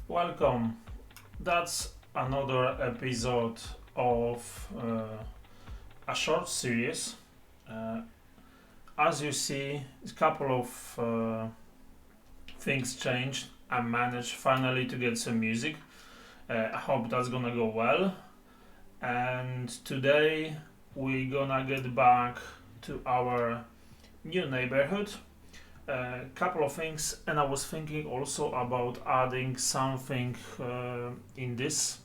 Welcome. That's another episode of a short series. Uh, as you see, a couple of things changed. I managed finally to get some music. I hope that's gonna go well. And today we're gonna get back to our new neighborhood. A couple of things, and I was thinking also about adding something in this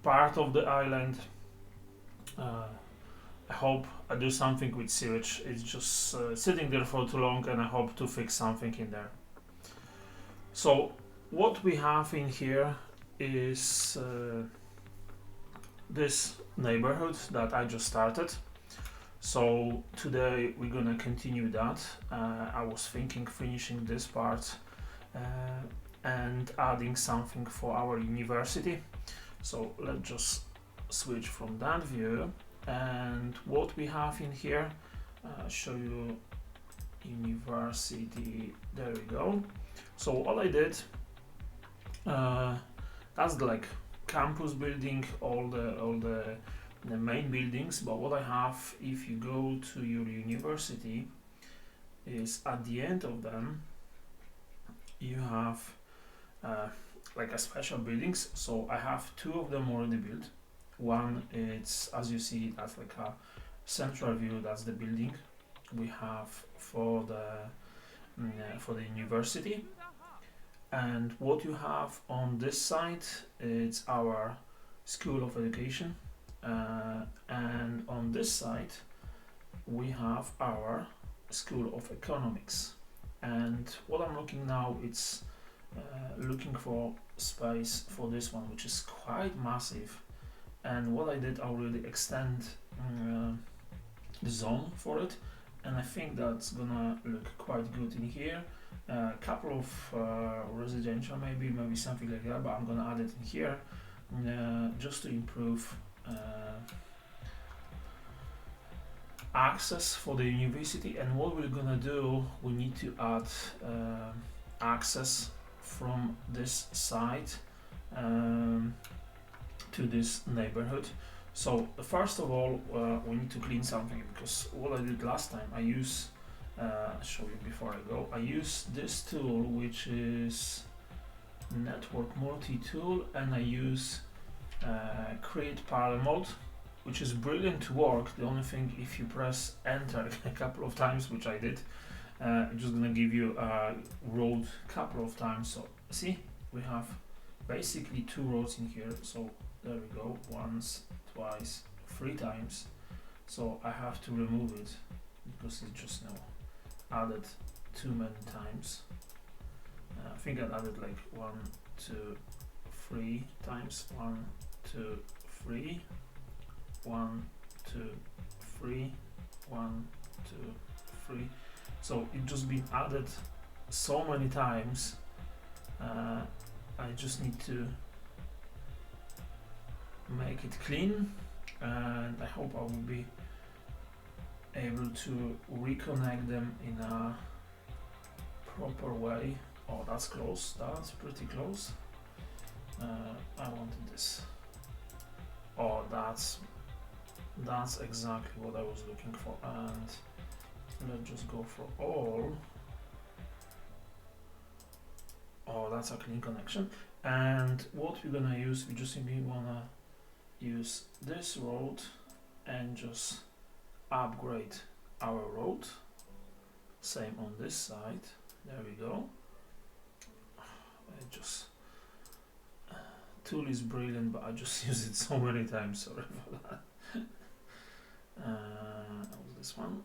part of the island. I hope I do something with sewage. It's just sitting there for too long, and I hope to fix something in there. So what we have in here is this neighborhood that I just started. So today we're gonna continue that. I was thinking finishing this part and adding something for our university. So let's just switch from that view, and what we have in here, show you university. There we go. So all I did, that's the like campus building, all the main buildings, but what I have, if you go to your university, is at the end of them you have like a special buildings. So I have two of them already built. One, it's, as you see, that's like a central view, that's the building we have for the university. And what you have on this side, it's our School of Education. And on this side we have our School of Economics. And what I'm looking now, it's looking for space for this one, which is quite massive. And what I did, I already extend the zone for it, and I think that's gonna look quite good in here. A couple of residential, maybe something like that, but I'm gonna add it in here just to improve access for the university. And what we're gonna do, we need to add access from this side to this neighborhood. So first of all, we need to clean something, because what I did last time, I use I'll show you before I go. I use this tool, which is network multi-tool, and I use create parallel mode, which is brilliant to work. The only thing, if you press enter a couple of times, which I did, it's just gonna give you a road couple of times. So see, we have basically two roads in here. So there we go, once, twice, three times. So I have to remove it because it's just now added too many times. I think I added like 1, 2, 3 times. 1, 2, 3. 1, 2, 3. 1, 2, 3. So it just been added so many times. I just need to make it clean, and I hope I will be able to reconnect them in a proper way. Oh, that's close, that's pretty close. I wanted this. Oh, that's exactly what I was looking for. And let's just go for all. Oh, that's a clean connection. And what we're gonna use, we just simply wanna use this road and just upgrade our road. Same on this side. There we go. Tool is brilliant, but I just use it so many times. Sorry for that. This one.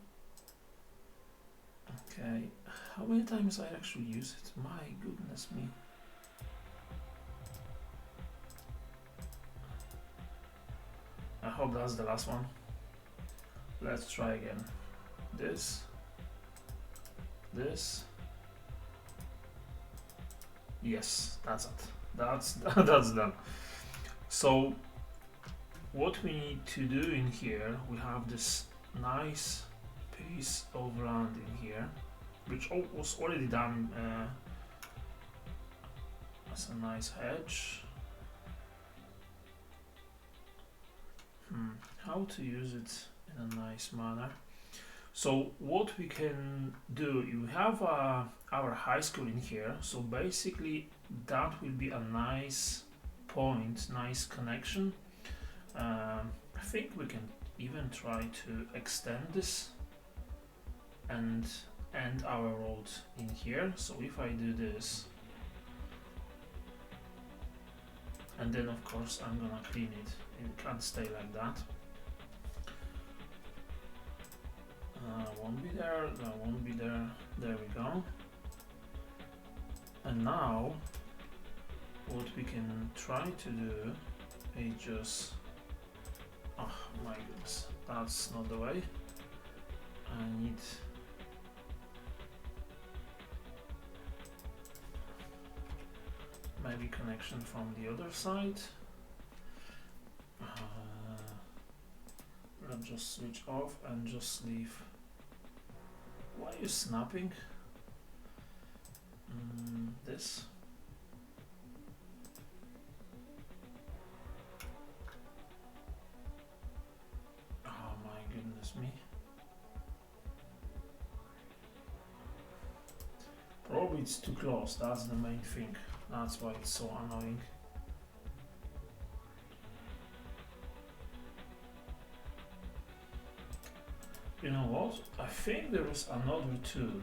Okay. How many times I actually use it? My goodness me. I hope that's the last one. Let's try again. This. Yes, that's it. That's done. So what we need to do in here, we have this nice piece of land in here, which was already done That's a nice hedge. How to use it in a nice manner? So what we can do, you have our high school in here, so basically that will be a nice point, nice connection. I think we can even try to extend this and end our road in here. So if I do this, and then of course I'm gonna clean it, it can't stay like that. Won't be there, that won't be there, there we go. And now what we can try to do is just, oh my goodness, that's not the way. I need maybe connection from the other side. Let's just switch off and just leave. Why are you snapping? This. Oh my goodness me. Probably it's too close, that's the main thing. That's why it's so annoying. You know what? I think there is another tool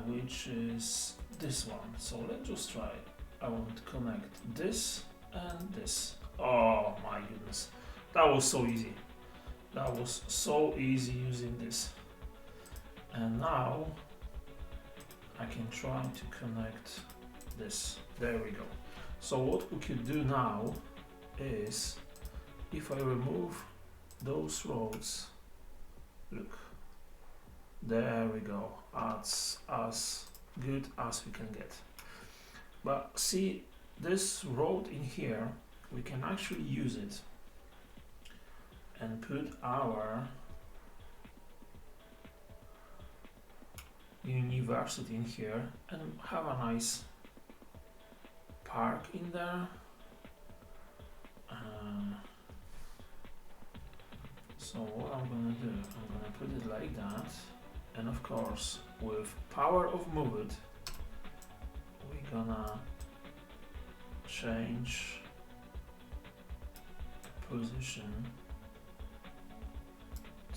which is this one. So let's just try. I want to connect this and this. Oh my goodness. That was so easy. That was so easy using this. And now I can try to connect this. There we go. So what we could do now is, if I remove those roads, look, there we go. That's as good as we can get. But see, this road in here, we can actually use it and put our university in here and have a nice park in there. So what I'm gonna do, I'm gonna put it like that, and of course with power of move it, we're gonna change position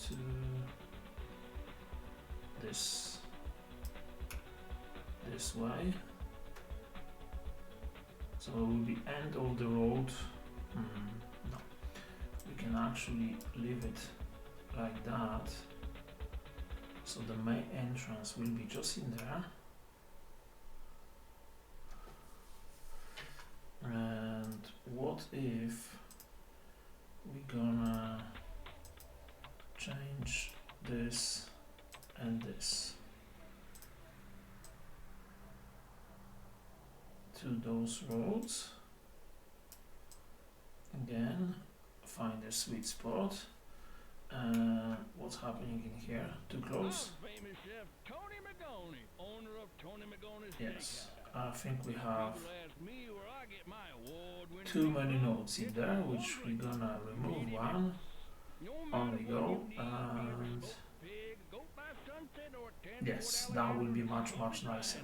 to this way. So it will be end of the road. No, we can actually leave it like that. So the main entrance will be just in there. And what if we're gonna change this and this to those roads? Again, find a sweet spot. What's happening in here? Too close? Yes, I think we have too many nodes in there, which we're gonna remove one. On we go, and yes, that will be much nicer.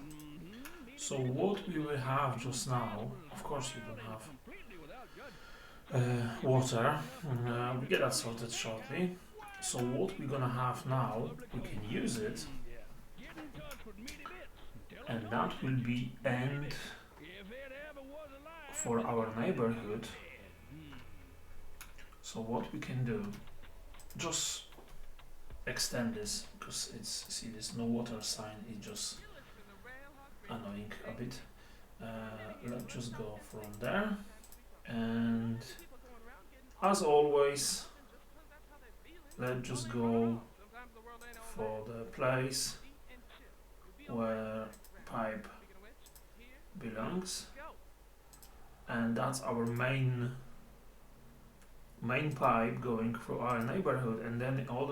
So what we will have just now, of course we don't have water, we get that sorted shortly. So what we're gonna have now, we can use it, and that will be end for our neighborhood. So what we can do, just extend this, because it's, see, there's no water sign, it's just annoying a bit. Let's just go from there, and as always, let's just go for the place where pipe belongs, and that's our main pipe going through our neighborhood, and then all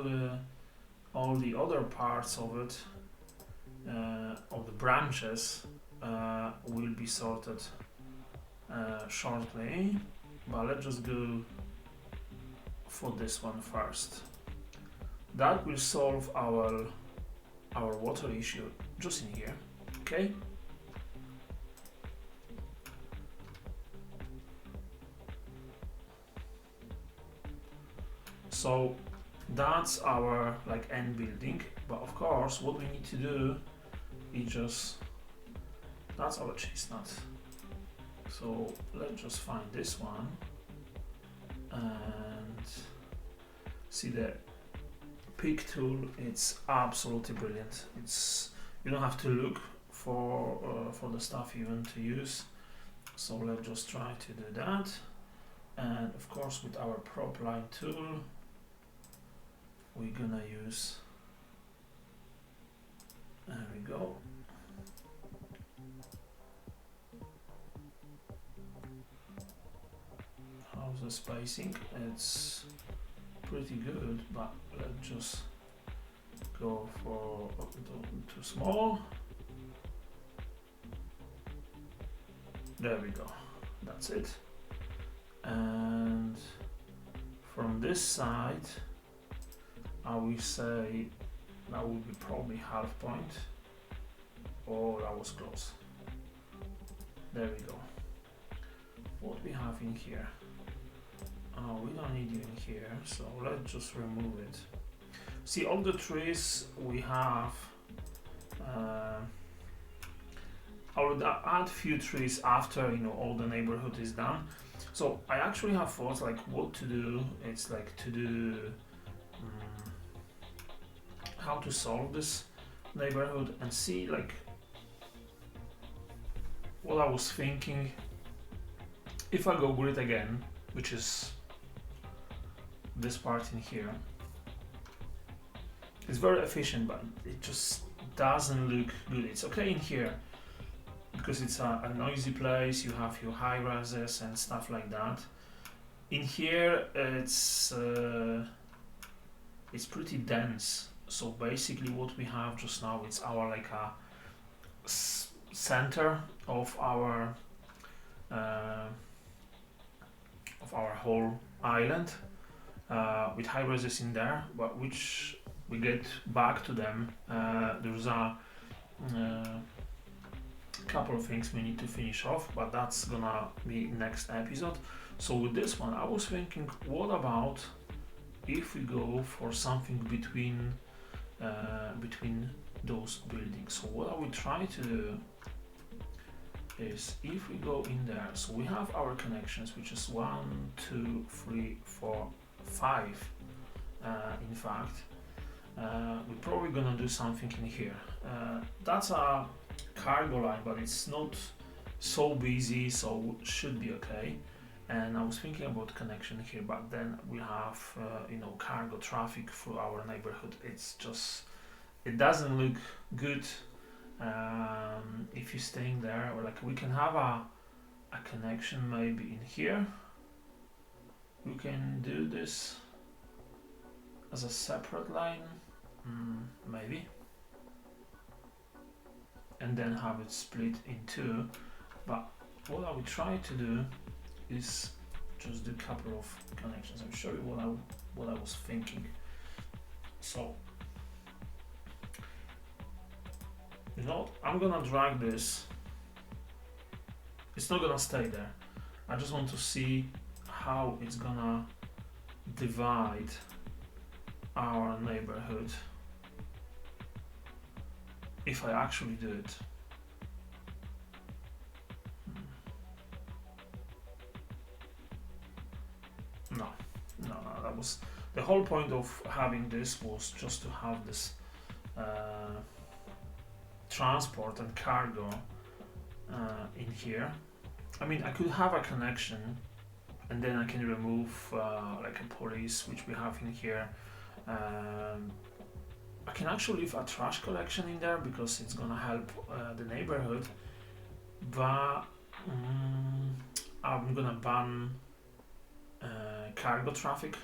the other parts of it, of the branches, will be sorted shortly, but let's just go for this one first. That will solve our water issue just in here, okay? So that's our like end building, but of course what we need to do is just, that's our chestnut. So let's just find this one and see the pick tool. It's absolutely brilliant. It's, you don't have to look for the stuff you want to use. So let's just try to do that. And of course with our prop line tool, we're gonna use, there we go. How's the spacing? It's pretty good, but let's just go for too small. There we go, that's it. And from this side, I will say that would be probably half point. Oh, that was close. There we go. What we have in here? Oh, we don't need you in here, so let's just remove it. See, all the trees we have, I would add few trees after, you know, all the neighborhood is done. So I actually have thoughts like what to do. It's like to do how to solve this neighborhood and see like what I was thinking. If I go grid again, which is this part in here, it's very efficient, but it just doesn't look good. It's okay in here because it's a noisy place, you have your high rises and stuff like that. In here it's pretty dense. So basically what we have just now, it's our like a center of our whole island with high rises in there, but which we get back to them. There's a couple of things we need to finish off, but that's gonna be next episode. So with this one I was thinking, what about if we go for something between those buildings? So what I will try to do is, if we go in there, so we have our connections, which is 1, 2, 3, 4, 5 in fact. We're probably gonna do something in here. That's a cargo line, but it's not so busy, so should be okay. And I was thinking about connection here, but then we have you know, cargo traffic through our neighborhood. It's just, it doesn't look good if you're staying there. Or like we can have a connection maybe in here. We can do this as a separate line, maybe, and then have it split in two. But what I would try to do is just do a couple of connections. I'll show you what I was thinking. So, you know, I'm gonna drag this. It's not gonna stay there. I just want to see how it's gonna divide our neighborhood if I actually do it. No, that was the whole point of having this, was just to have this transport and cargo in here. I mean, I could have a connection and then I can remove like a police, which we have in here. I can actually leave a trash collection in there because it's gonna help the neighborhood, but I'm gonna ban cargo traffic,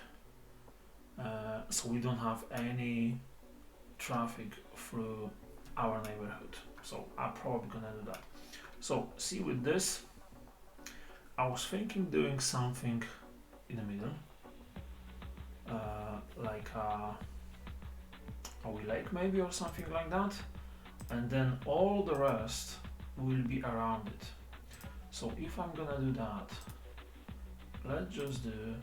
so we don't have any traffic through our neighborhood. So I'm probably gonna do that. So see, with this, I was thinking doing something in the middle, like a wee lake maybe, or something like that, and then all the rest will be around it. So if I'm gonna do that, let's just do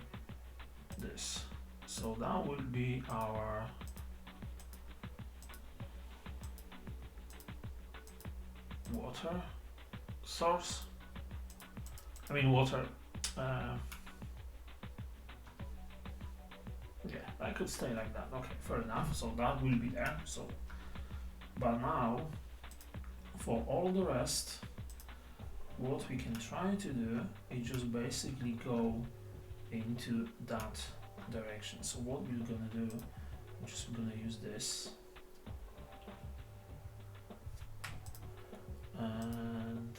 this. So that will be our water source. I mean water. Yeah, I could stay like that. Okay, fair enough. So that will be there. So, but now for all the rest, what we can try to do is just basically go into that direction. So what we're gonna do, we're just gonna use this, and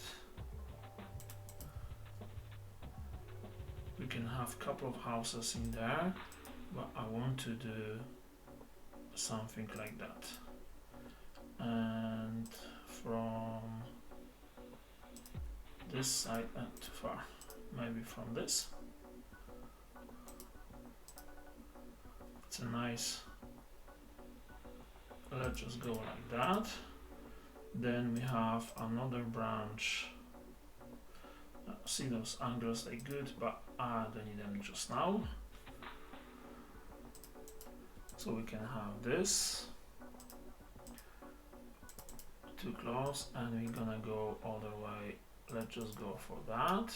we can have a couple of houses in there, but I want to do something like that. And from this side, too far, maybe from this. It's a nice, let's just go like that. Then we have another branch. See, those angles, they're good, but I don't need them just now. So we can have this too close, and we're gonna go all the way. Let's just go for that.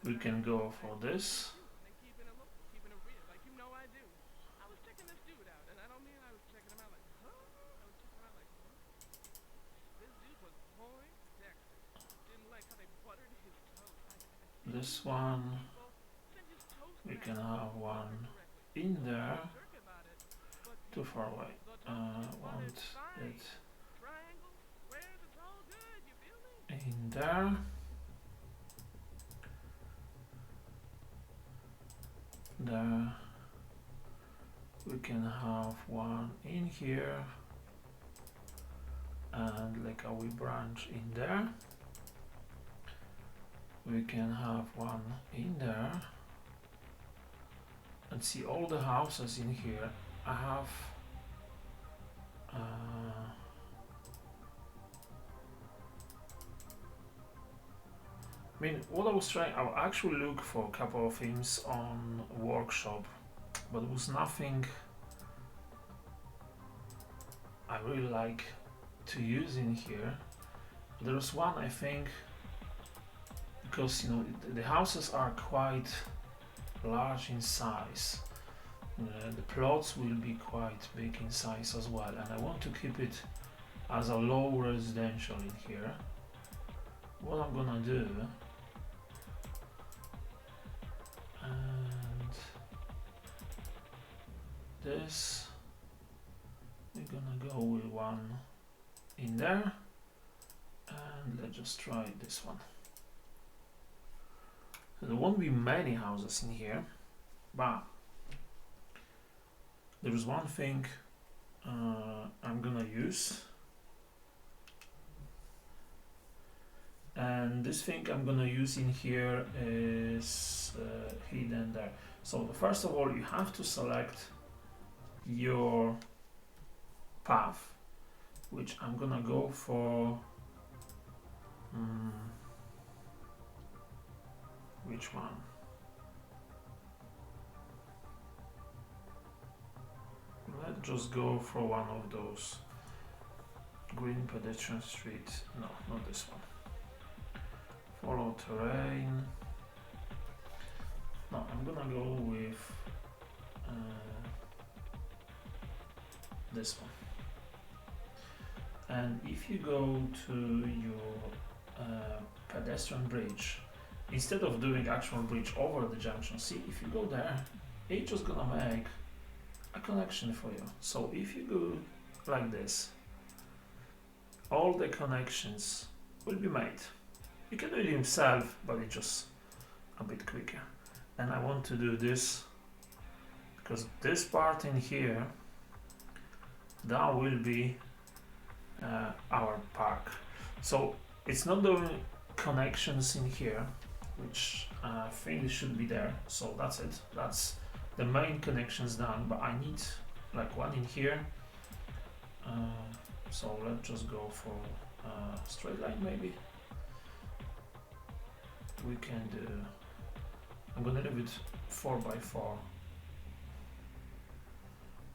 We can go for this. This one, we can have one in there, too far away. Want it in there. There. We can have one in here, and like a wee branch in there. We can have one in there, and see all the houses in here. I have I mean, what I was trying, I actually looked for a couple of things on workshop, but there was nothing I really like to use in here. There was one, I think, because you know the houses are quite large in size. The plots will be quite big in size as well, and I want to keep it as a low residential in here. What I'm gonna do, and this, we're gonna go with one in there, and let's just try this one. So there won't be many houses in here, but there is one thing I'm gonna use, and this thing I'm gonna use in here is hidden there. So first of all, you have to select your path, which I'm gonna go for which one? Let's just go for one of those. Green pedestrian street. No, not this one. Follow terrain. No, I'm gonna go with this one. And if you go to your pedestrian bridge, instead of doing actual bridge over the junction, see, if you go there, it's just gonna make a connection for you. So if you go like this, all the connections will be made. You can do it yourself, but it's just a bit quicker. and I want to do this because this part in here, that will be our park. So it's not the connections in here, which I think it should be there. So that's it. That's the main connections done, but I need like one in here. So let's just go for straight line maybe. We can do, I'm gonna leave it 4x4.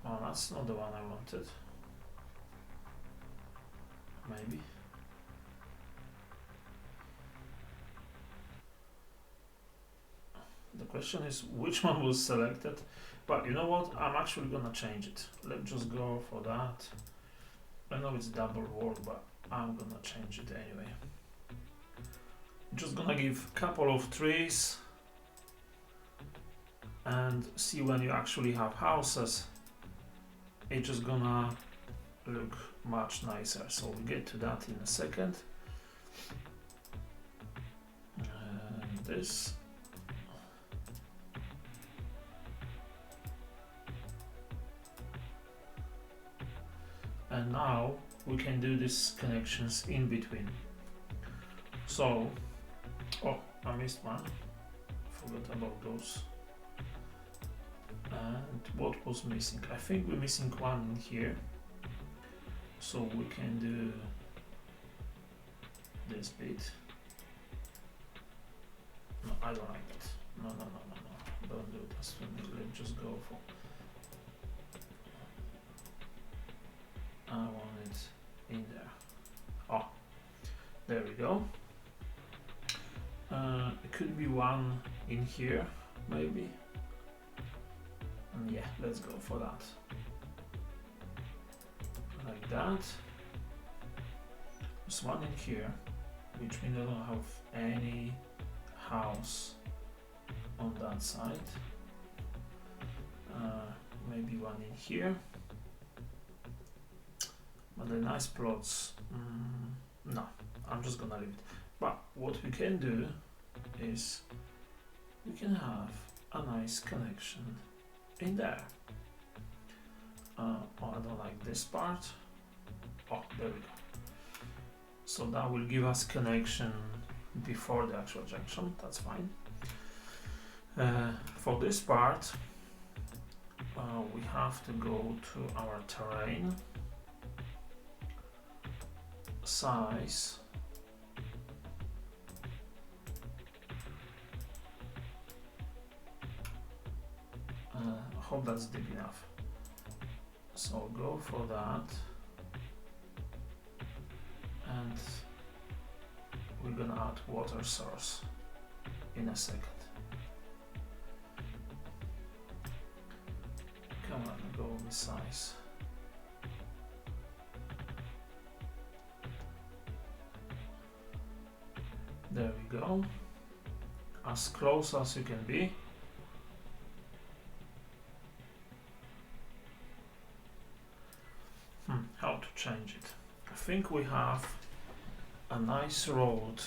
Oh, that's not the one I wanted. Maybe. The question is which one was selected, but you know what, I'm actually gonna change it. Let's just go for that. I know it's double word, but I'm gonna change it anyway. Just gonna give a couple of trees and see when you actually have houses, it's just gonna look much nicer. So we'll get to that in a second. And this. And now we can do these connections in between. So, oh, I missed one. Forgot about those. And what was missing? I think we're missing one in here. So we can do this bit. No, I don't like that. No. Don't do this for me. Let's just go for. I want it in there. Oh, there we go. It could be one in here, maybe. And yeah, let's go for that. Like that. There's one in here, which we don't have any house on that side. Maybe one in here. But the nice plots, no, I'm just gonna leave it. But what we can do is we can have a nice connection in there. Oh, I don't like this part. Oh, there we go. So that will give us connection before the actual junction, that's fine. For this part, we have to go to our terrain. Size. I hope that's deep enough. So go for that. And we're gonna add water source in a second. Come on, go with size. There we go. As close as you can be. How to change it? I think we have a nice road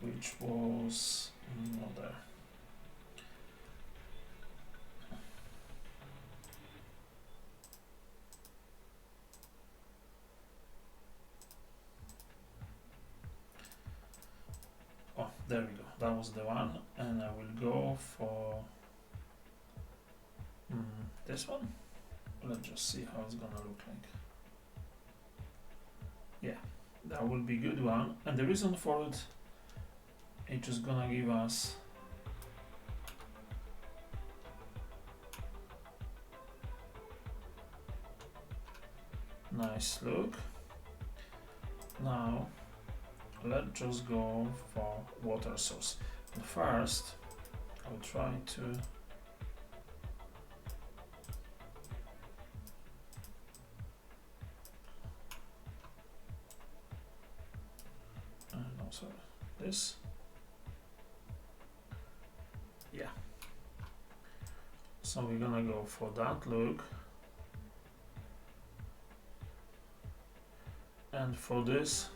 which was not there. Oh, there we go. That was the one, and I will go for this one. Let's just see how it's gonna look like. Yeah, that will be good one. And the reason for it, it's just gonna give us nice look. Now let's just go for water source. But first, I'll try to this. Yeah. So we're gonna go for that look. And for this,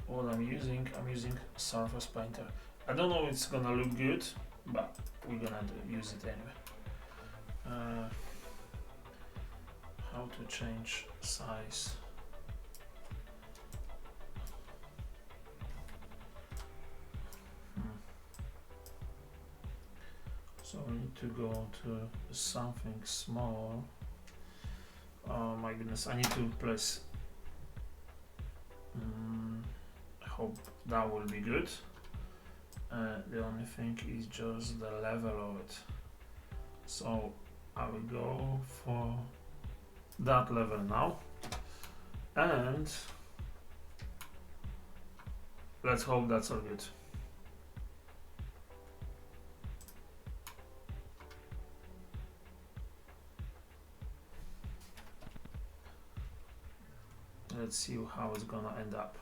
what what I'm using Surface Painter. I don't know if it's gonna look good, but we're gonna use it anyway. How to change size? So we need to go to something small. Oh my goodness, I need to place. I hope that will be good. The only thing is just the level of it. So I will go for that level now, and let's hope that's all good. Let's see how it's gonna end up.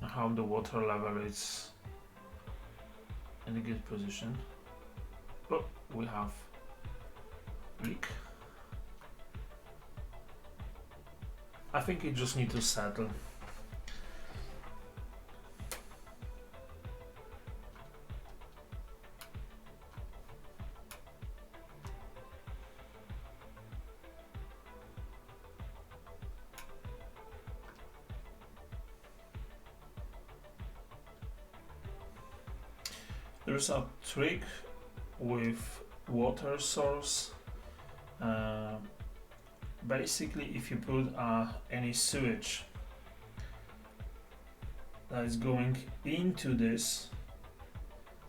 How the water level is in a good position. Oh, we have leak. I think it just needs to settle. There's a trick with water source. Basically, if you put any sewage that is going into this,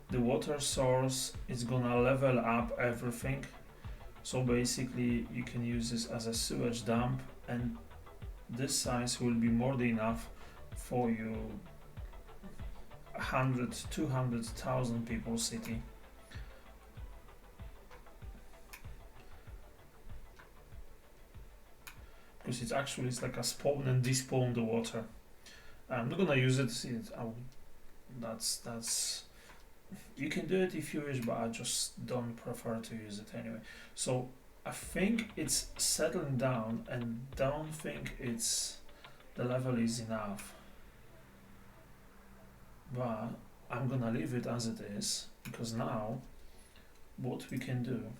the water source is gonna level up everything. So basically, you can use this as a sewage dump, and this size will be more than enough for you 100, 200,000 people city. Because it's like a spawn and despawn the water. I'm not gonna use it. That's you can do it if you wish, but I just don't prefer to use it anyway. So I think it's settling down, and don't think the level is enough. But I'm gonna leave it as it is, because now what we can do,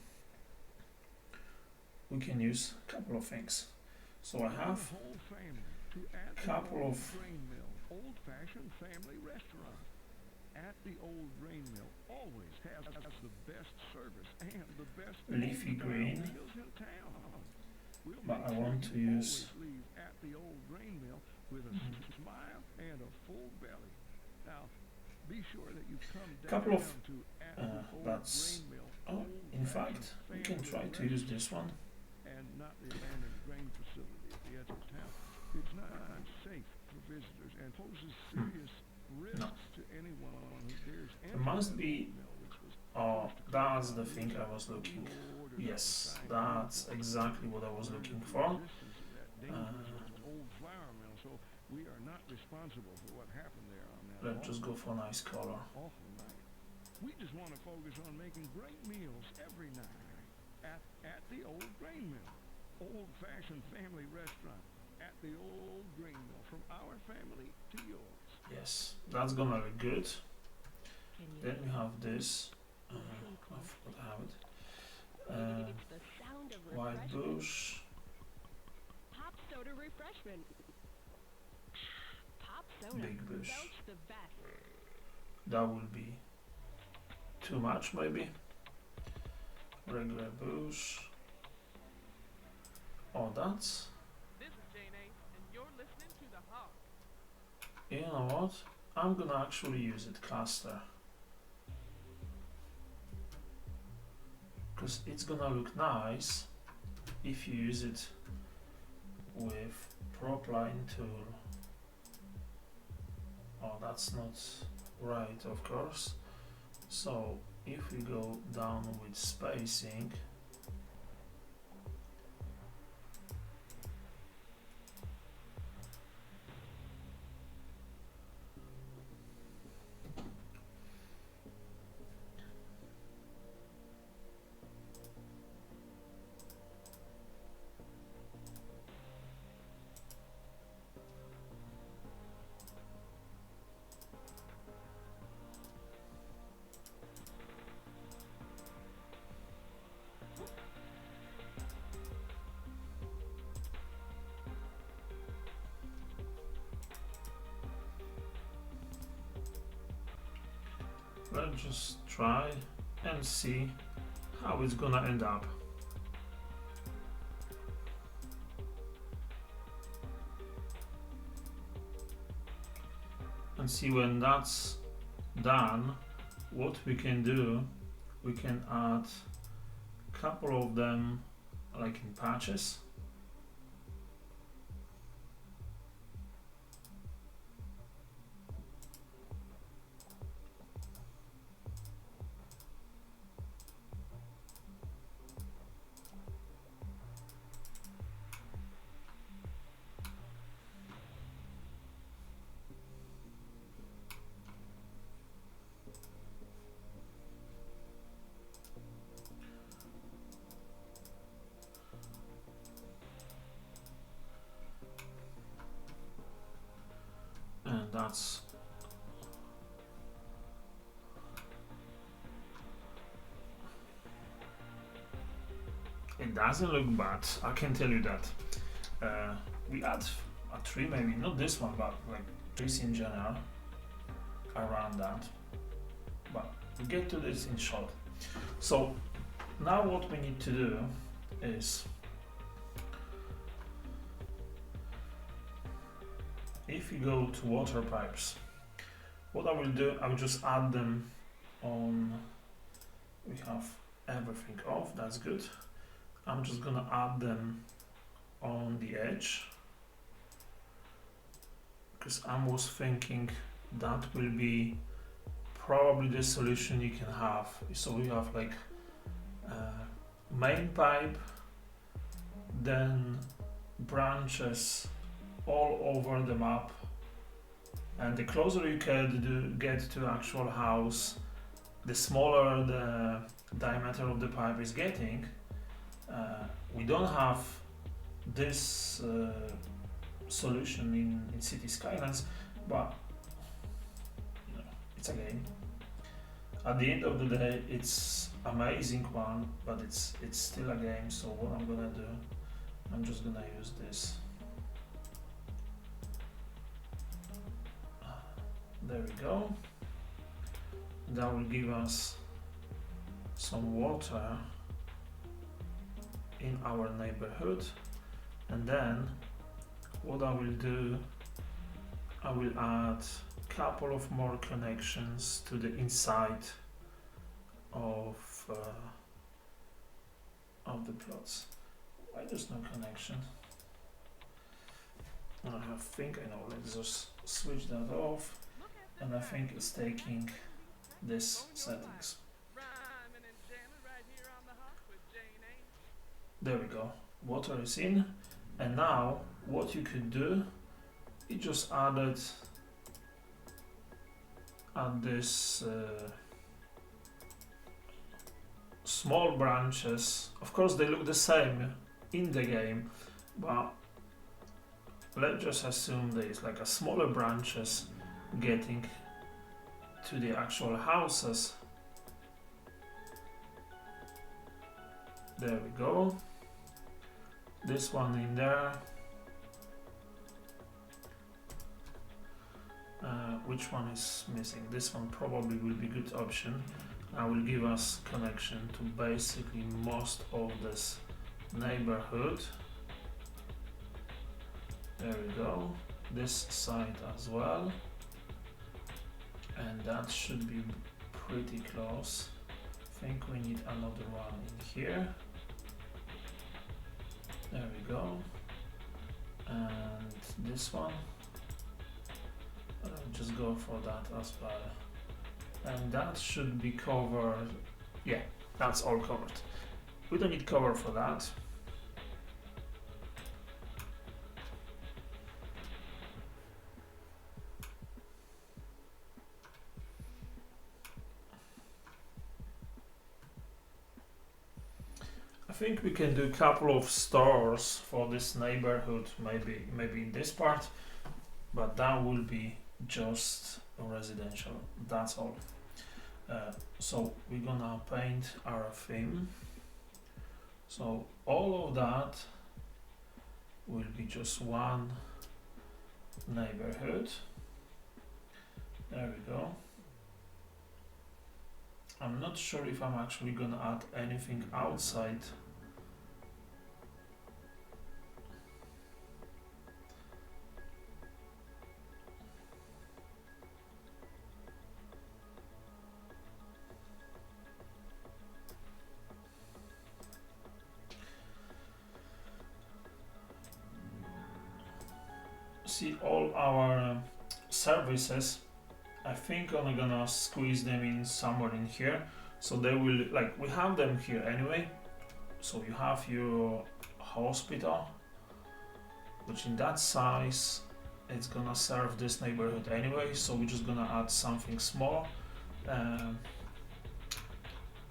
we can use a couple of things. So I have a couple of old-fashioned family restaurant. At the old grain mill always has the best service and the best leafy green, meals in town. but I want to use leave at the old grain mill with a smile and a full belly. Now, be sure that you come down couple of to at the old that's grain mill. oh, in fact we can try to use this one. And not the abandoned grain facility at the edge of town. It's not safe for visitors and poses serious risks to anyone who dares enter. It must be. Oh, that's the thing I was looking. Yes, that's exactly what I was looking for. Old flour mill, so we are not responsible for what happened there on that. Let's just go for a nice color. Awful night. We just want to focus on making great meals every night at the old grain mill. Old-fashioned family restaurant at the old grain mill, from our family to yours. Yes, that's gonna look good. Then we have this. I forgot to have it. White bush. Pop soda refreshment. Pop soda. Big bush. The best. That would be too much, maybe. Regular bush. Oh, that's. This is Jane A, and you're listening to The Hub. You know what? I'm gonna actually use it cluster. Because it's gonna look nice if you use it with prop line tool. Oh, that's not right, of course. So if we go down with spacing, let's just try and see how it's gonna end up. And see when that's done, what we can do, we can add a couple of them like in patches. And that's it. Doesn't look bad, I can tell you that. We add a tree, maybe not this one, but like trees in general around that, but we get to this in short. So now what we need to do is, if you go to water pipes, what I will do, I will just add them on. We have everything off, that's good. I'm just gonna add them on the edge, because I was thinking that will be probably the solution you can have. So we have like main pipe, then branches all over the map, and the closer you can get to actual house, the smaller the diameter of the pipe is getting. We don't have this solution in Cities Skylines, but you know, it's a game. At the end of the day, it's amazing one, but it's still a game. So what I'm gonna do, I'm just gonna use this. There we go. That will give us some water in our neighborhood. And then what I will do, I will add a couple of more connections to the inside of the plots. Why there's no connection? I think I know. Let's just switch that off. And I think it's taking this settings. There we go. Water is in. And now what you could do, you just add this small branches. Of course they look the same in the game, but let's just assume there is like a smaller branches getting to the actual houses. There we go. This one in there. Which one is missing? This one probably will be a good option. I will give us connection to basically most of this neighborhood. There we go. This side as well. And that should be pretty close. I think we need another one in here. There we go. And this one. I'll just go for that as well. And that should be covered. Yeah, that's all covered. We don't need cover for that. I think we can do a couple of stores for this neighborhood, maybe in this part, but that will be just residential. That's all. So we're gonna paint our theme. So all of that will be just one neighborhood. There we go. I'm not sure if I'm actually gonna add anything outside. See, all our services, I think I'm gonna squeeze them in somewhere in here, so they will, like, we have them here anyway. So you have your hospital, which in that size it's gonna serve this neighborhood anyway, so we're just gonna add something small,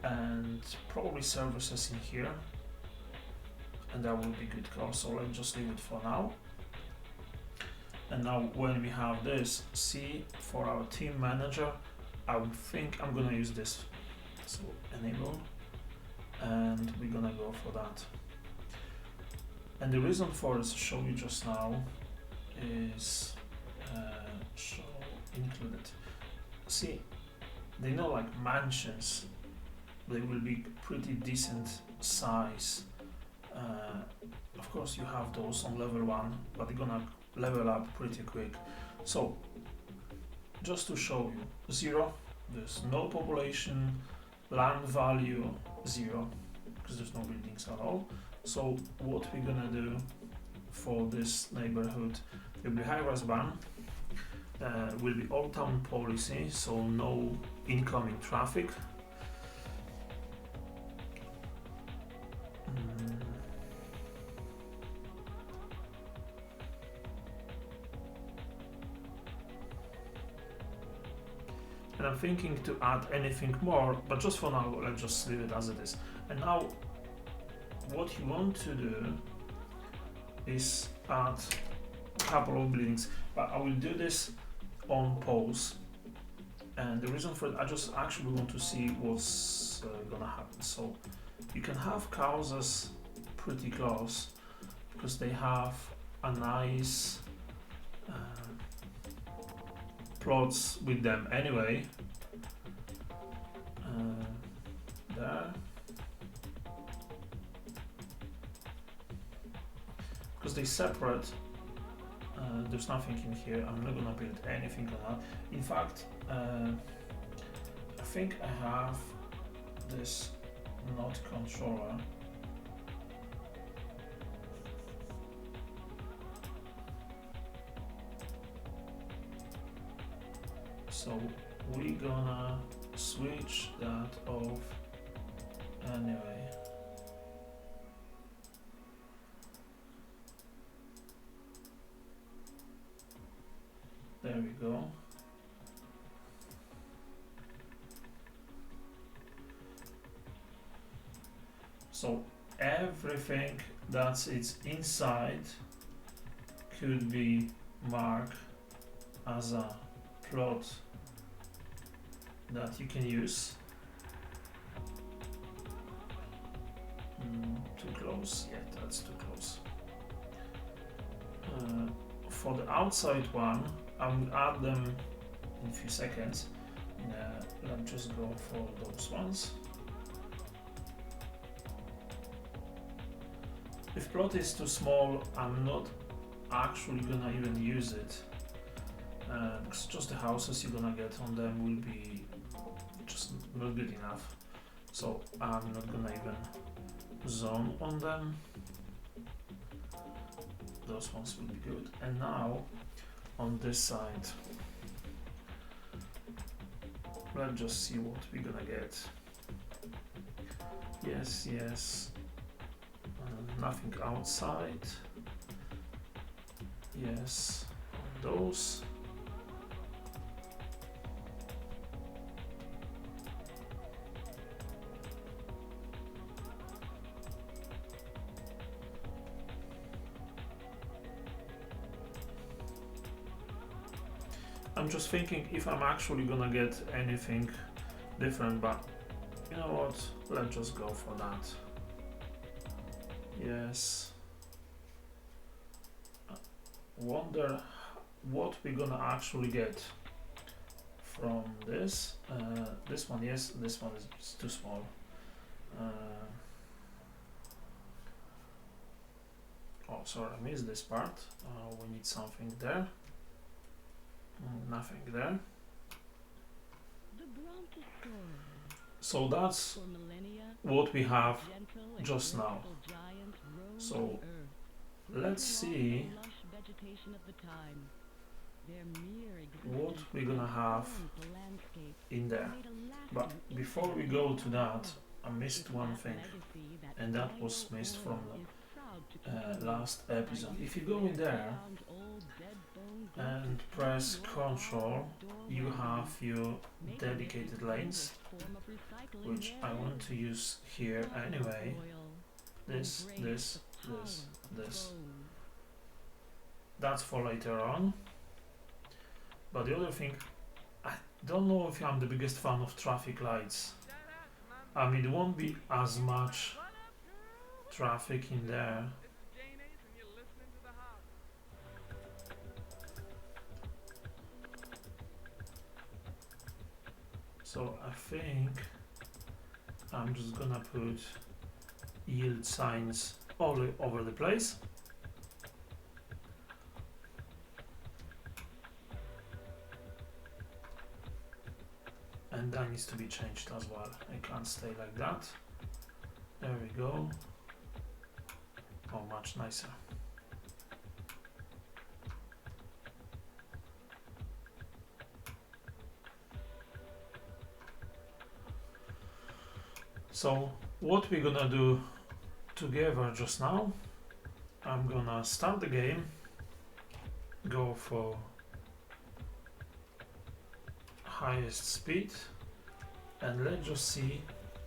and probably services in here, and that will be good call. So let's just leave it for now. And now when we have this, see, for our team manager, I would think I'm gonna use this. So enable, and we're gonna go for that. And the reason for this show you just now is show included. See, they know, like, mansions, they will be pretty decent size. Of course you have those on level 1, but they're gonna level up pretty quick. So just to show you, 0, there's no population, land value 0, because there's no buildings at all. So what we're gonna do for this neighborhood, it will be high-rise ban, will be all town policy, so no incoming traffic. And I'm thinking to add anything more, but just for now, let's just leave it as it is. And now, what you want to do is add a couple of buildings, but I will do this on pause. And the reason for it, I just actually want to see what's gonna happen. So you can have houses pretty close because they have a nice plots with them anyway. There, because they separate. There's nothing in here. I'm not gonna build anything on that. In fact, I think I have this node controller. So we're gonna switch that off anyway. There we go. So everything that's inside could be marked as a plot that you can use. Too close? Yeah, that's too close. For the outside one, I will add them in a few seconds. Let's just go for those ones. If plot is too small, I'm not actually gonna even use it. Because just the houses you're gonna get on them will be just not good enough. So I'm not gonna even zone on them. Those ones will be good. And now on this side, let's just see what we're gonna get. Yes, yes. Nothing outside. Yes, on those. I'm just thinking if I'm actually gonna get anything different, but you know what, let's just go for that. Yes. Wonder what we're gonna actually get from this. This one, yes, this one is too small. Oh, sorry, I missed this part. We need something there. Nothing there. So that's what we have just now. So let's see what we're gonna have in there. But before we go to that, I missed one thing, and that was missed from the last episode. If you go in there and press Ctrl, you have your dedicated lanes, which I want to use here anyway. This. That's for later on. But the other thing, I don't know if I'm the biggest fan of traffic lights. I mean, it won't be as much traffic in there. So I think I'm just gonna put yield signs all over the place. And that needs to be changed as well. I can't stay like that. There we go. Oh, much nicer. So what we're gonna do together just now, I'm gonna start the game, go for highest speed, and let's just see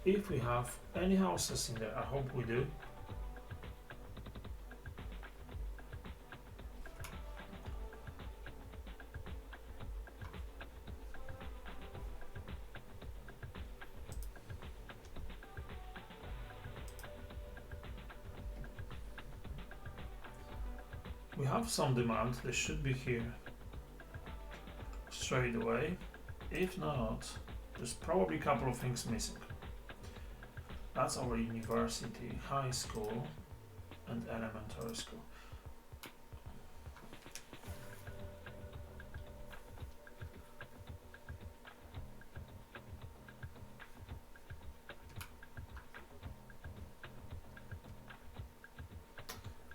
if we have any houses in there. I hope we do. We have some demand, they should be here straight away. If not, there's probably a couple of things missing. That's our university, high school, and elementary school.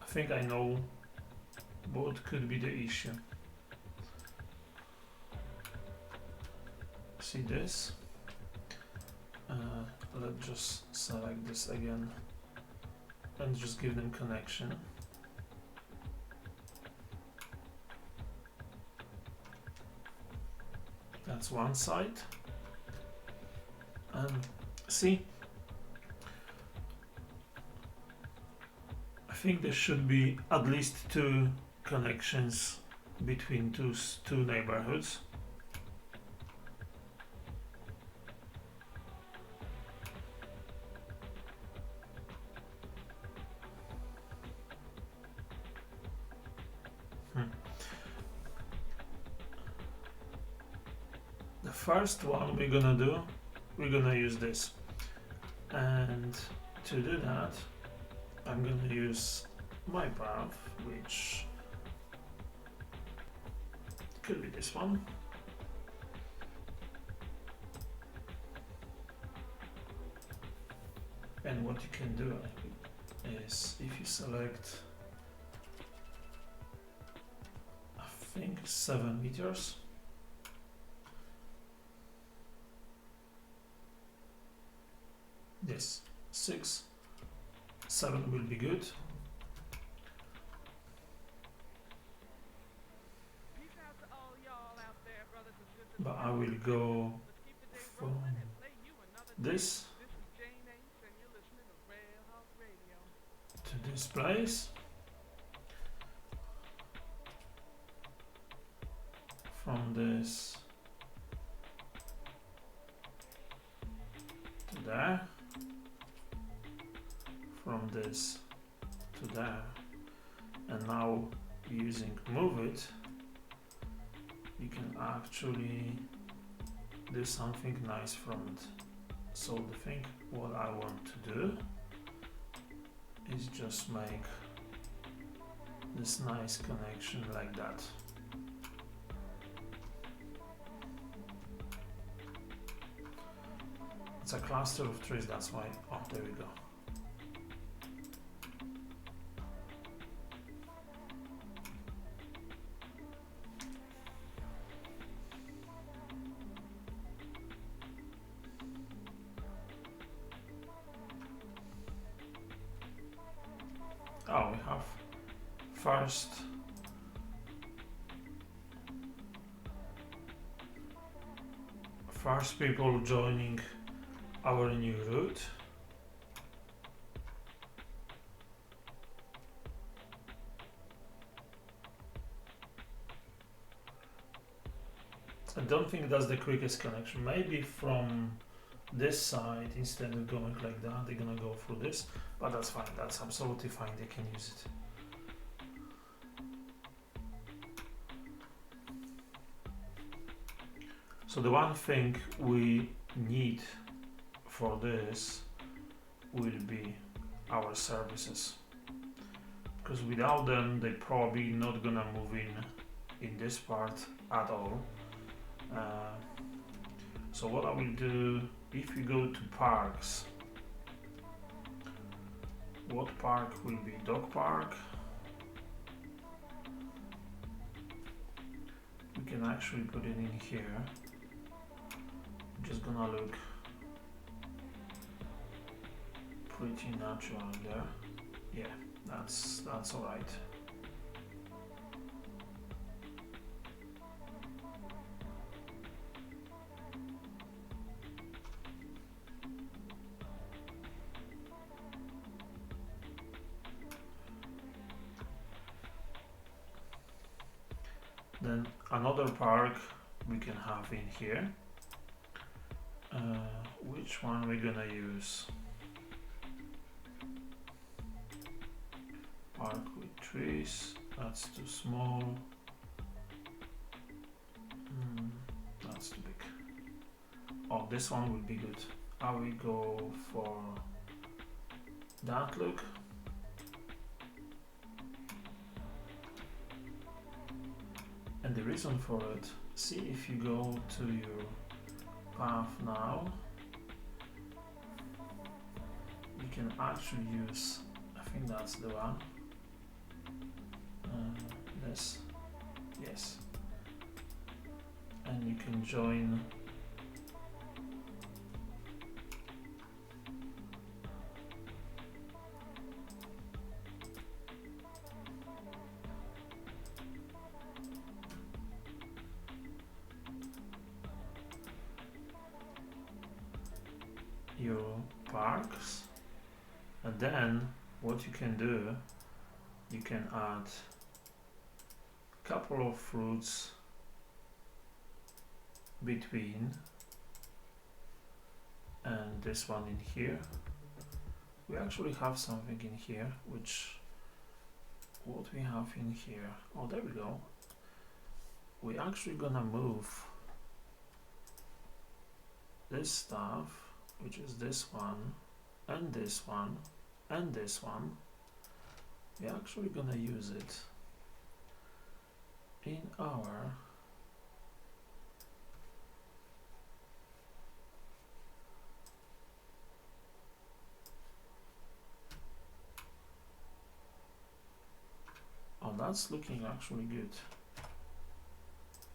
I think I know what could be the issue. See this? Let's just select this again and just give them connection. That's one side. And see, I think there should be at least 2 connections between two neighborhoods. The first one we're gonna use this, and to do that I'm gonna use my path, which could be this one. And what you can do is, if you select, I think 7 meters, yes, 6, 7 will be good. But I will go from this to this place, from this to there, from this to there, and now using move it, you can actually do something nice from it. So the thing what I want to do is just make this nice connection like that. It's a cluster of trees, that's why. Oh, there we go. Oh, we have first people joining our new route. I don't think that's the quickest connection. Maybe from this side, instead of going like that, they're gonna go through this, but that's fine. That's absolutely fine. They can use it. So the one thing we need for this will be our services, because without them they're probably not gonna move in this part at all. So what I will do, if we go to parks, what park will be dog park? We can actually put it in here. Just gonna look pretty natural there. Yeah, that's all right. Then another park we can have in here. Which one we're gonna use? Park with trees, that's too small. That's too big. Oh, this one would be good. I will go for that look. And the reason for it, see if you go to your path now, you can actually use, I think that's the one, this, yes, and you can join your parks, and then what you can do, you can add a couple of fruits between, and this one in here. We actually have something in here, which, what we have in here, oh there we go, we're actually gonna move this stuff, which is this one, and this one, and this one. We're actually gonna use it in our oh, that's looking actually good.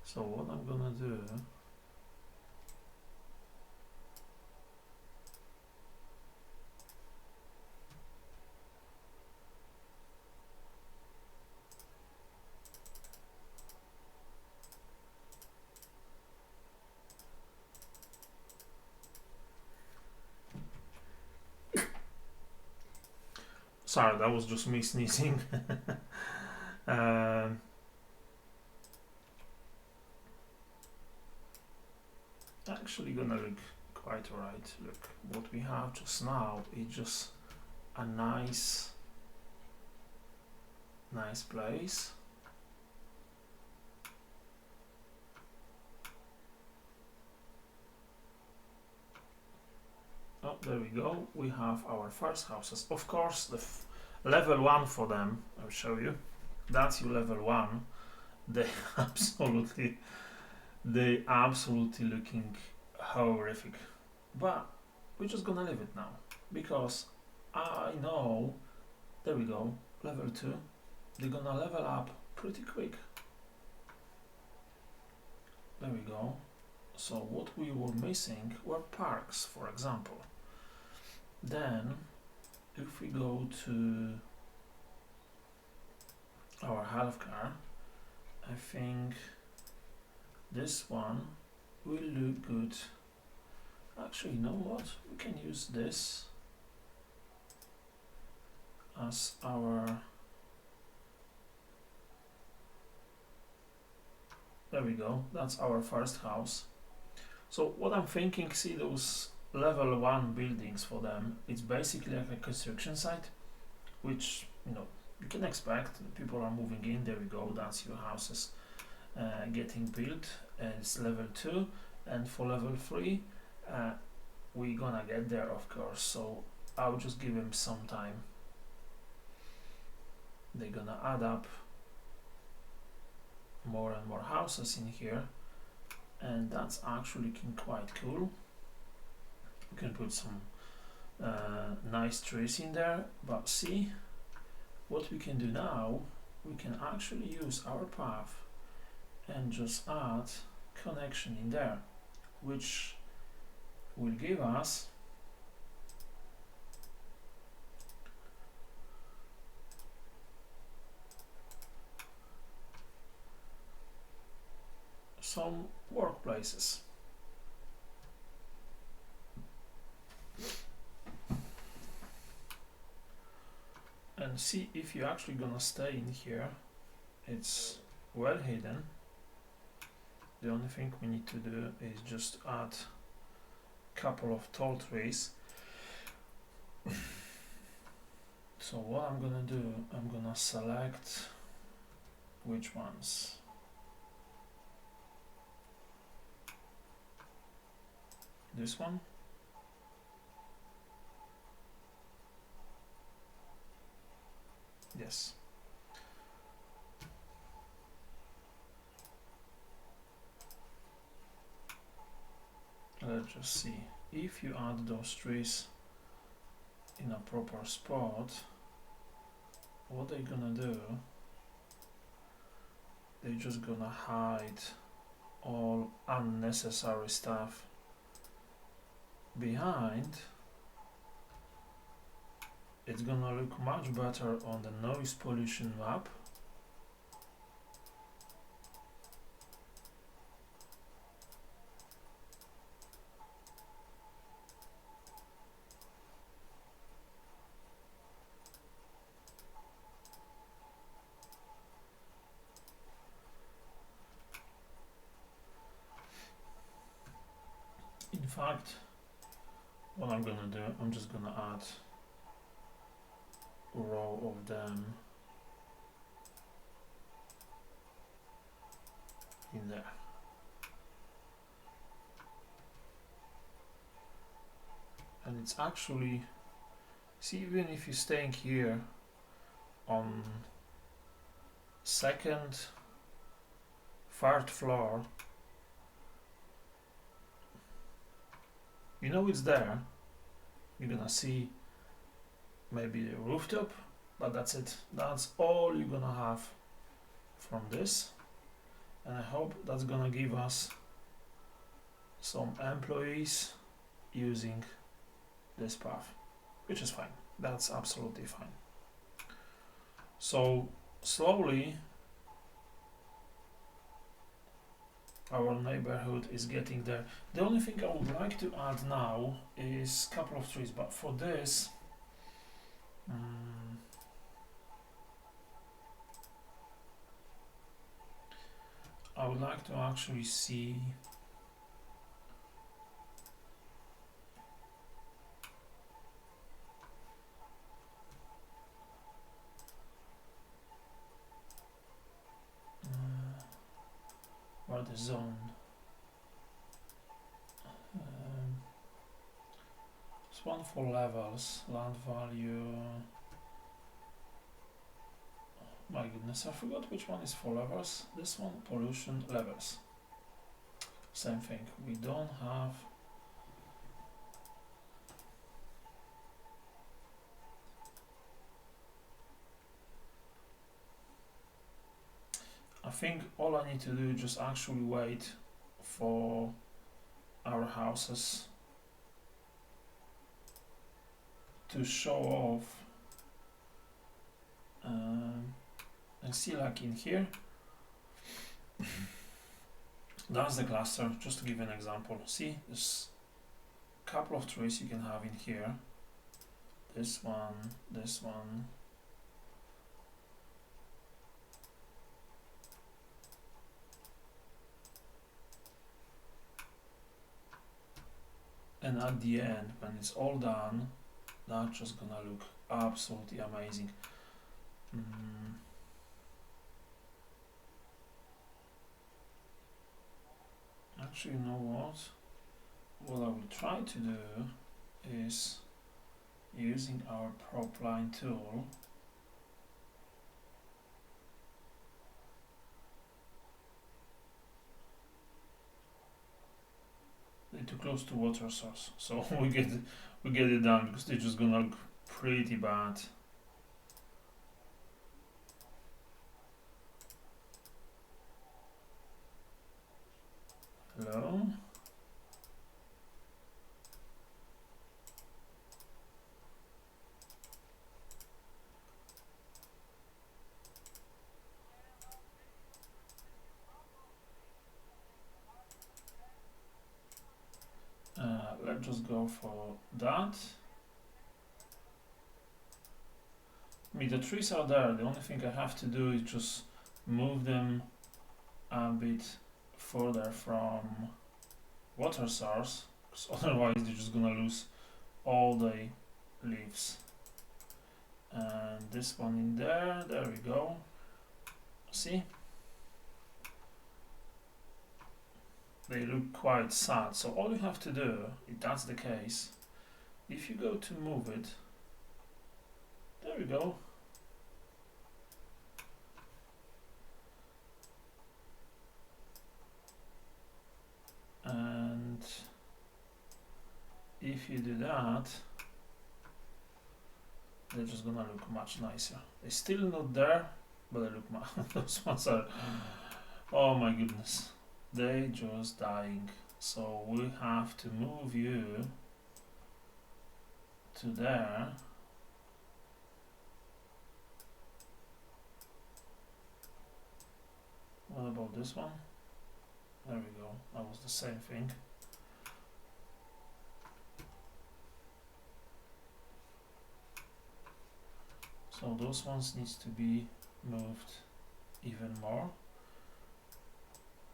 So what I'm gonna do, sorry, that was just me sneezing. Actually gonna look quite alright. Look, what we have just now is just a nice place. there we go. We have our first houses. Of course, the level 1 for them, I'll show you. That's your level 1. They absolutely looking horrific. But we're just gonna leave it now because I know, there we go, level 2. They're gonna level up pretty quick. There we go. So what we were missing were parks, for example. Then, if we go to our healthcare, I think this one will look good. Actually, you know what? We can use this as our... There we go. That's our first house. So what I'm thinking, see those level 1 buildings for them, it's basically like a construction site, which, you know, you can expect. People are moving in. There we go. That's your houses getting built. It's level 2, and for level 3, we're gonna get there, of course. So I'll just give them some time. They're gonna add up more and more houses in here, and that's actually looking quite cool. We can put some nice trees in there, but see what we can do now. We can actually use our path and just add connection in there, which will give us some workplaces. And see if you're actually gonna stay in here. It's well hidden. The only thing we need to do is just add a couple of tall trees. So what I'm gonna do, I'm gonna select which ones. This one. Yes. Let's just see. If you add those trees in a proper spot, what they're gonna do, they're just gonna hide all unnecessary stuff behind. It's gonna look much better on the noise pollution map. In fact, what I'm gonna do, I'm just gonna add a row of them in there. And it's actually, see, even if you're staying here on second, third floor, you know it's there. You're gonna see maybe a rooftop, but that's it. That's all you're gonna have from this. And I hope that's gonna give us some employees using this path, which is fine. That's absolutely fine. So slowly our neighborhood is getting there. The only thing I would like to add now is a couple of trees, but for this I would like to actually see where the zone. There's one for levels, land value. My goodness, I forgot which one is for levels. This one, pollution levels. Same thing. We don't have. I think all I need to do is just actually wait for our houses to show off and see, like in here. That's the cluster, just to give an example. See, there's a couple of trees you can have in here. This one, this one. And at the end, when it's all done, that's just gonna look absolutely amazing. Actually, you know what? What I will try to do is using our prop line tool. They're too close to water source, so we get it done because they're just gonna look pretty bad. Hello. Let's just go for that. I mean, the trees are there. The only thing I have to do is just move them a bit further from water source, because otherwise they're just gonna lose all the leaves. And this one in there, there we go. See? They look quite sad. So all you have to do, if that's the case, if you go to move it, there we go. And if you do that, they're just gonna look much nicer. They're still not there, but they look those ones are, oh my goodness, they just dying. So we have to move you to there. What about this one? There we go, that was the same thing. So those ones needs to be moved even more,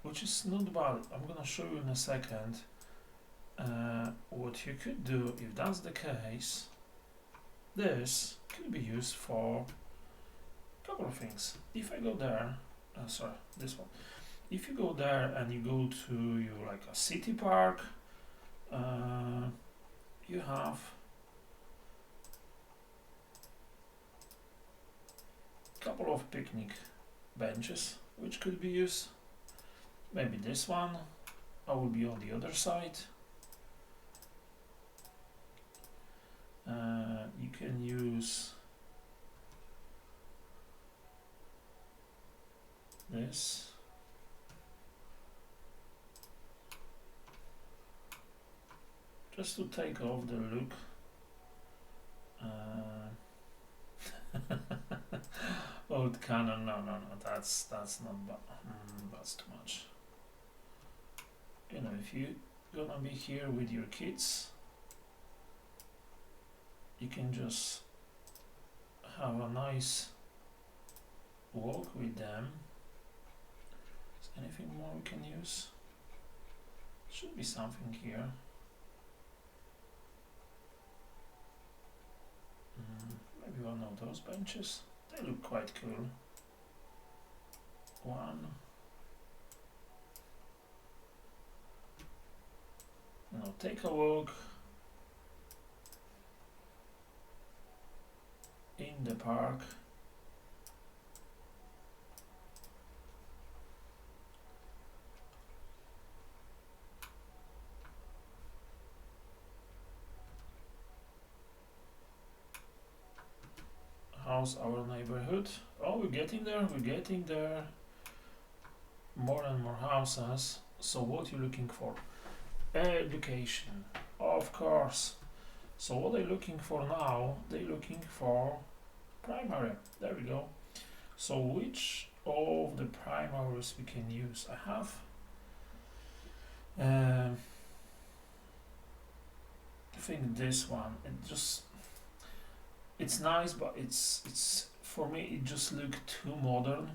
which is not bad. I'm gonna show you in a second what you could do if that's the case. This could be used for a couple of things. If I go there, sorry, this one. If you go there and you go to your like a city park, you have a couple of picnic benches which could be used. Maybe this one. I will be on the other side. You can use this. Just to take off the look. Old Canon, no, that's not bad. That's too much. You know, if you're gonna be here with your kids, you can just have a nice walk with them. Is anything more we can use? Should be something here. Maybe one of those benches. They look quite cool. One. You know, take a walk. in the park. How's our neighborhood? Oh, we're getting there, we're getting there. More and more houses. So what you looking for? Education, of course. So what they're looking for now, they're looking for primary. There we go. So which of the primaries we can use? I have I think this one. It's nice, but it's for me it just looked too modern.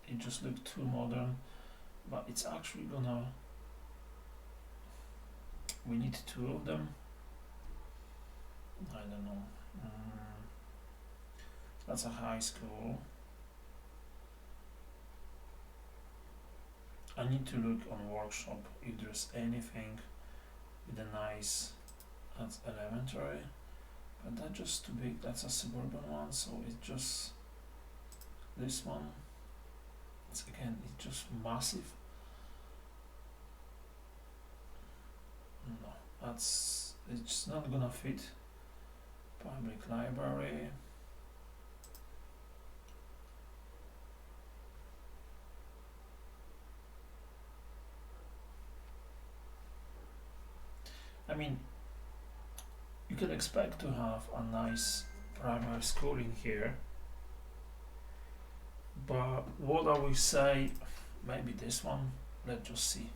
It just looked too modern, but it's actually gonna. We need two of them. I don't know. That's a high school. I need to look on workshop if there's anything with a nice. That's elementary, but that's just too big. That's a suburban one, so it's just this one. It's just massive. No, it's not gonna fit. Public library. I mean, you can expect to have a nice primary school in here, but what I will say, maybe this one. Let's just see.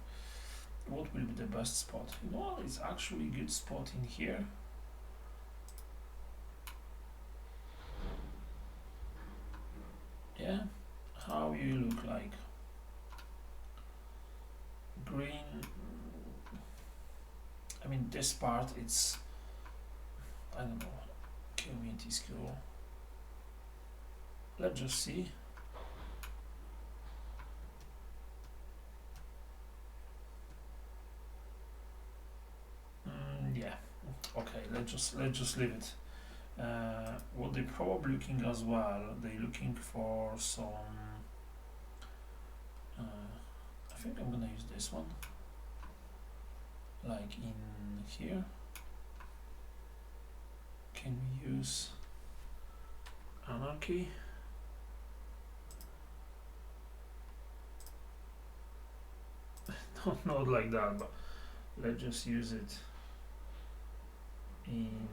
What will be the best spot? You know, it's actually a good spot in here. Yeah, how you look like? Green. I mean, this part, it's, I don't know, community school. Let's just see. Yeah, okay, let's just leave it. What they're probably looking as well, they're looking for some, I think I'm gonna use this one, like in here. Can we use anarchy? No, not like that, but let's just use it in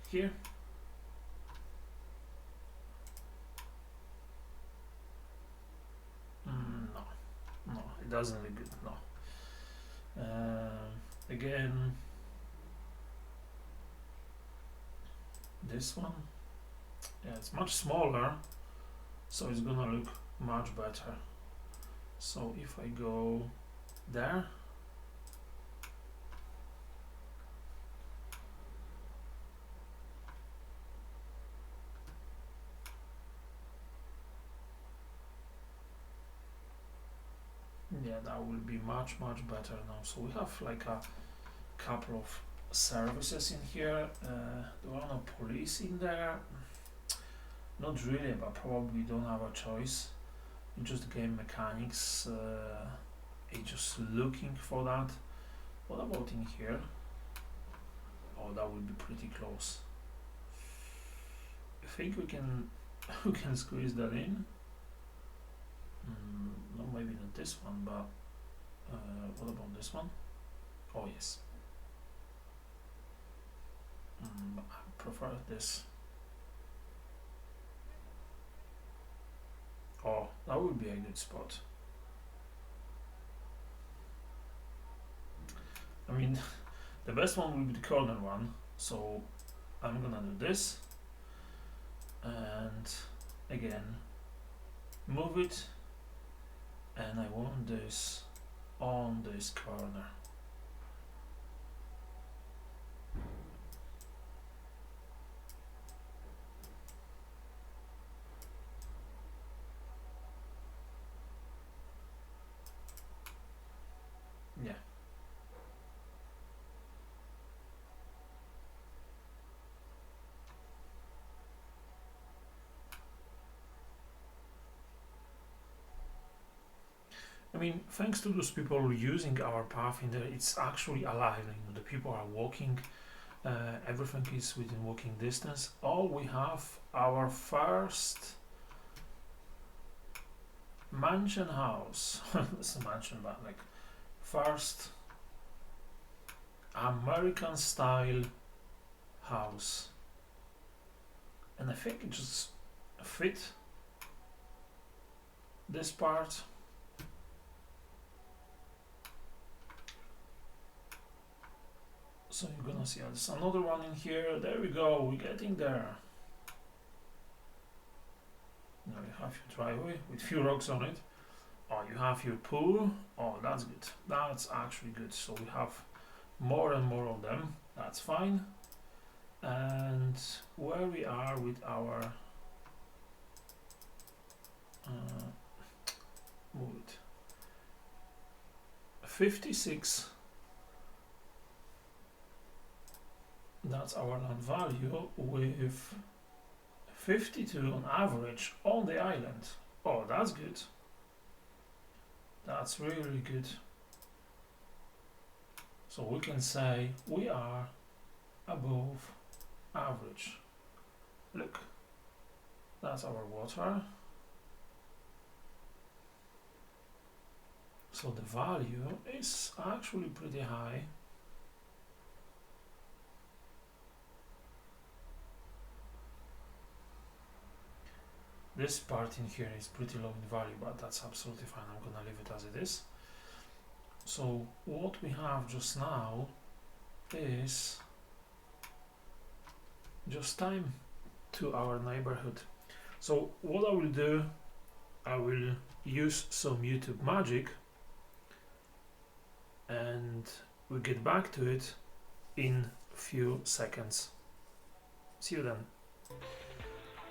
here. No, it doesn't look good. No. Again, this one. Yeah, it's much smaller, so it's gonna look much better. So if I go there. Yeah, that will be much better now. So we have like a couple of services in here. There are no police in there. Not really, but probably don't have a choice. You just game mechanics. It's just looking for that. What about in here? Oh, that would be pretty close. I think we can we can squeeze that in. No, maybe not this one, but what about this one? Oh yes. I prefer this. Oh, that would be a good spot. I mean, the best one will be the corner one, so I'm gonna do this, and again, move it, and I want this on this corner. Yeah. I mean, thanks to those people using our path in there, it's actually alive. You know, the people are walking. Everything is within walking distance. Oh, we have our first mansion house. It's a mansion, but like first American style house, and I think it just fit this part. So you're gonna see there's another one in here. There we go, we're getting there. Now you have your driveway with few rocks on it. Oh, you have your pool. Oh, that's good. That's actually good. So we have more and more of them. That's fine. And where we are with our move it 56, that's our land value, with 52 on average on the island. Oh, that's good. That's really good. So we can say we are above average. Look, that's our water. So the value is actually pretty high. This part in here is pretty low in value, but that's absolutely fine. I'm gonna leave it as it is. So what we have just now is just time to our neighborhood. So what I will do, I will use some YouTube magic, and we'll get back to it in a few seconds. See you then.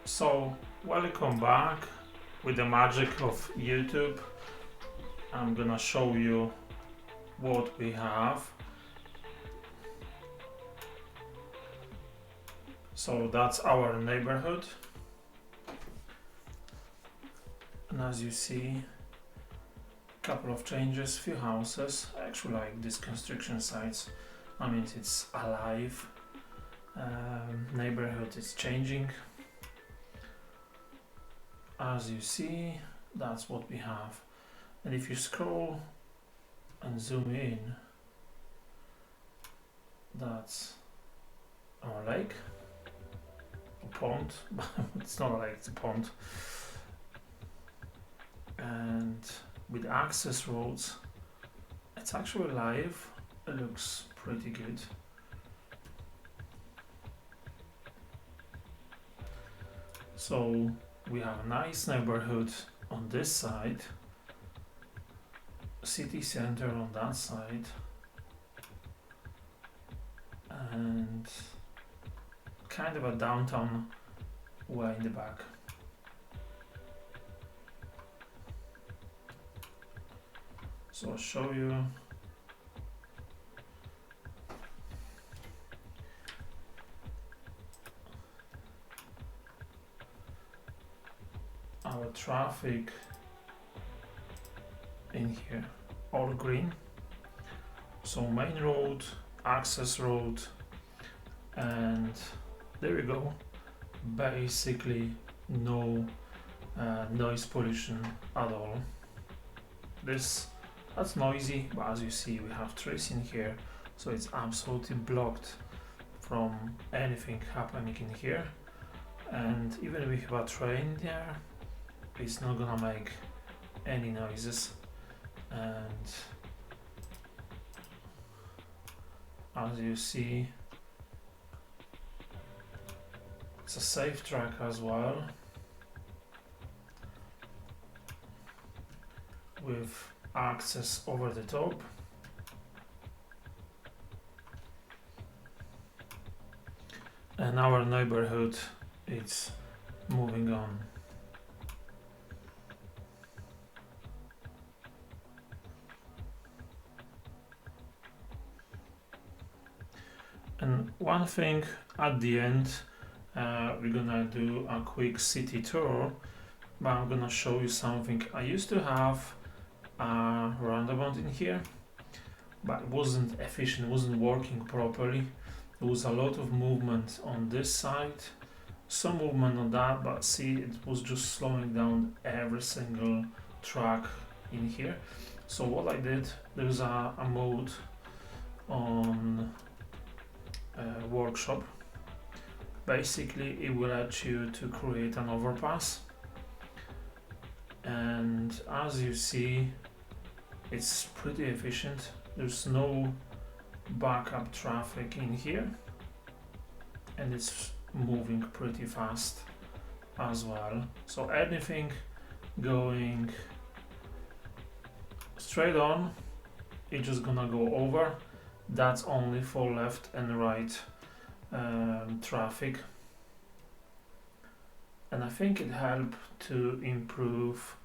So welcome back with the magic of YouTube. I'm gonna show you what we have. So that's our neighborhood, and as you see, a couple of changes, few houses. I actually like these construction sites. I mean, it's alive. Neighborhood is changing. As you see, that's what we have. And if you scroll and zoom in, that's our lake, a pond. It's not a lake, it's a pond. And with access roads, it's actually live. It looks pretty good. So we have a nice neighborhood on this side, city center on that side, and kind of a downtown way in the back. So I'll show you. Our traffic in here, all green. So main road, access road, and there we go. Basically no noise pollution at all. That's noisy, but as you see, we have trees in here, so it's absolutely blocked from anything happening in here. And even if we have a train there, it's not gonna make any noises. And as you see, it's a safe track as well, with access over the top. And our neighborhood, it's moving on. And one thing at the end, we're gonna do a quick city tour, but I'm gonna show you something. I used to have a roundabout in here, but it wasn't efficient, wasn't working properly. There was a lot of movement on this side, some movement on that, but see, it was just slowing down every single track in here. So what I did, there's a mode on workshop. Basically it will let you to create an overpass, and as you see, it's pretty efficient. There's no backup traffic in here, and it's moving pretty fast as well. So anything going straight on, it's just gonna go over. That's only for left and right traffic, and I think it helped to improve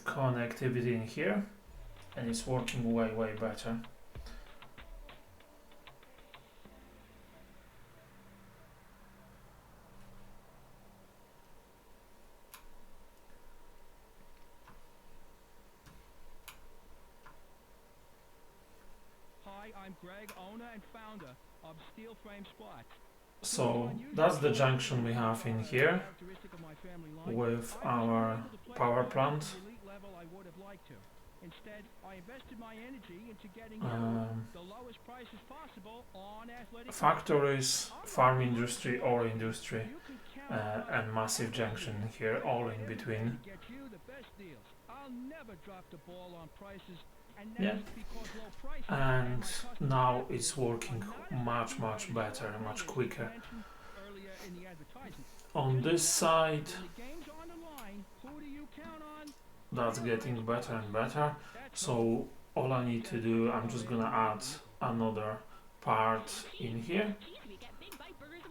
connectivity in here, and it's working way better. Hi, I'm Greg, owner and founder of Steel Frame Spots. So that's the junction we have in here with our power plant. Instead, I invested my energy into getting the lowest prices possible on athletic Factories, farm industry, oil industry, and massive junction here, all in between. I'll never drop the ball on prices. Yeah, and now it's working much better, much quicker. On this side, that's getting better and better. So all I need to do, I'm just gonna add another part in here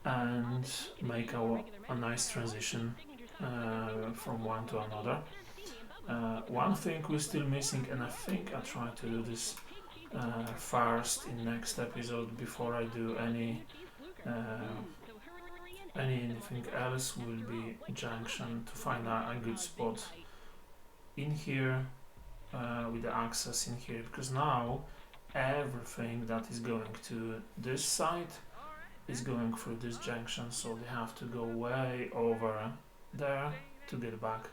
and make a nice transition from one to another. One thing we're still missing, and I think I try to do this first in next episode before I do anything else, will be junction, to find a good spot in here with the access in here, because now everything that is going to this side is going through this junction, so they have to go way over there to get back.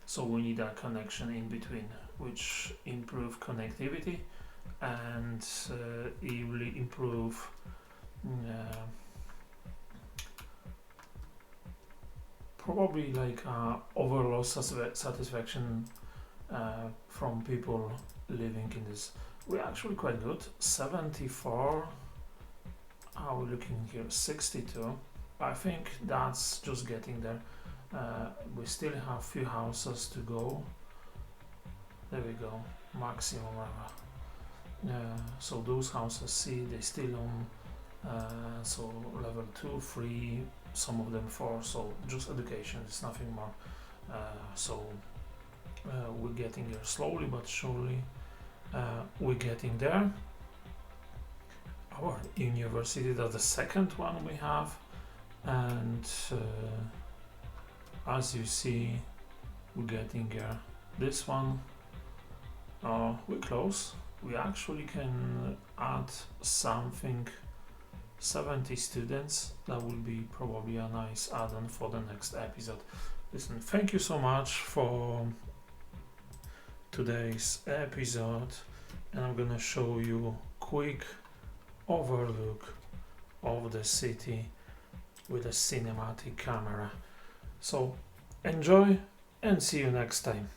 So we need a connection in between, which improve connectivity and it will improve probably like overall satisfaction from people living in this. We're actually quite good. 74. How are we looking here? 62. I think that's just getting there. We still have few houses to go. There we go, maximum. So those houses, see, they still on so level 2, 3, some of them 4, so just education, it's nothing more. So we're getting there slowly but surely. We're getting there. Our university, that's the second one we have, and as you see, we're getting here. This one, we're close. We actually can add something. 70 students. That will be probably a nice add-on for the next episode. Listen, thank you so much for today's episode, and I'm gonna show you quick overlook of the city with a cinematic camera. So enjoy and see you next time.